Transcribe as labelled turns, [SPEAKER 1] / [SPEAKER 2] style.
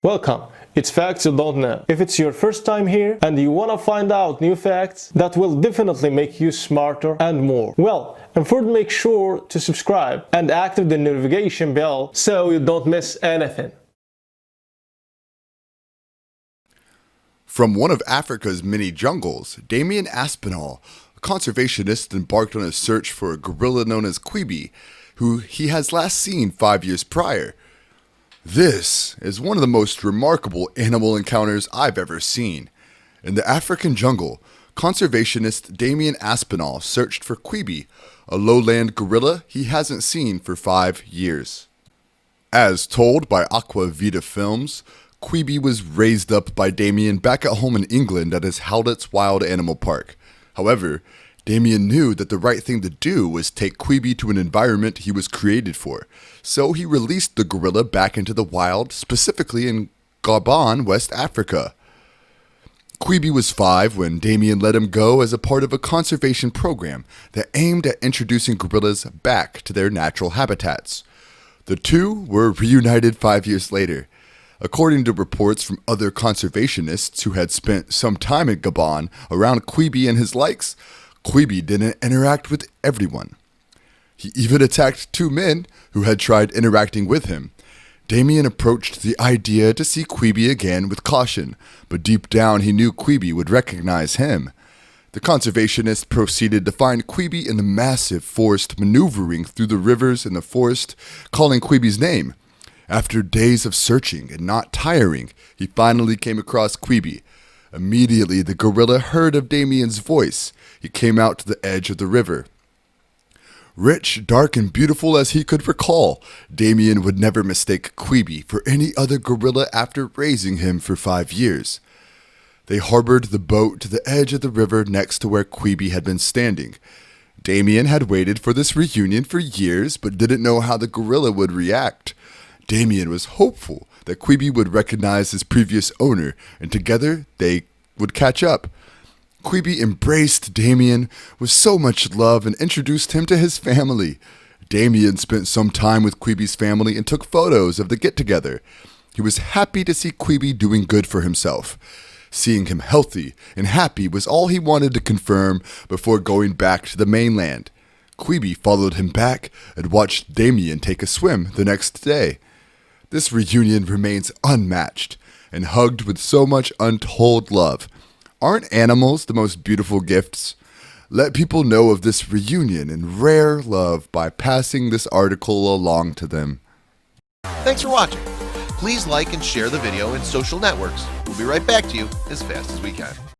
[SPEAKER 1] Welcome! It's Facts You Don't Know. If it's your first time here and you want to find out new facts that will definitely make you smarter and more, and first make sure to subscribe and activate the notification bell so you don't miss anything.
[SPEAKER 2] From one of Africa's many jungles, Damien Aspinall, a conservationist, embarked on a search for a gorilla known as Quibi, who he has last seen 5 years prior. This is one of the most remarkable animal encounters I've ever seen. In the African jungle, conservationist Damien Aspinall searched for Quibi, a lowland gorilla he hasn't seen for 5 years. As told by Aqua Vita Films, Quibi was raised up by Damien back at home in England at his Howlett's Wild Animal Park. However, Damien knew that the right thing to do was take Quibi to an environment he was created for, so he released the gorilla back into the wild, specifically in Gabon, West Africa. Quibi was 5 when Damien let him go as a part of a conservation program that aimed at introducing gorillas back to their natural habitats. The two were reunited 5 years later. According to reports from other conservationists who had spent some time in Gabon around Quibi and his likes, Quibi didn't interact with everyone. He even attacked 2 men who had tried interacting with him. Damien approached the idea to see Quibi again with caution, but deep down he knew Quibi would recognize him. The conservationist proceeded to find Quibi in the massive forest, maneuvering through the rivers in the forest, calling Quibi's name. After days of searching and not tiring, he finally came across Quibi. Immediately, the gorilla heard of Damien's voice. He came out to the edge of the river. Rich, dark, and beautiful as he could recall, Damien would never mistake Quibi for any other gorilla after raising him for 5 years. They harbored the boat to the edge of the river next to where Quibi had been standing. Damien had waited for this reunion for years, but didn't know how the gorilla would react. Damien was hopeful that Quibi would recognize his previous owner, and together they would catch up. Quibi embraced Damien with so much love and introduced him to his family. Damien spent some time with Quibi's family and took photos of the get-together. He was happy to see Quibi doing good for himself. Seeing him healthy and happy was all he wanted to confirm before going back to the mainland. Quibi followed him back and watched Damien take a swim the next day. This reunion remains unmatched and hugged with so much untold love. Aren't animals the most beautiful gifts? Let people know of this reunion and rare love by passing this article along to them.
[SPEAKER 3] Thanks for watching. Please like and share the video in social networks. We'll be right back to you as fast as we can.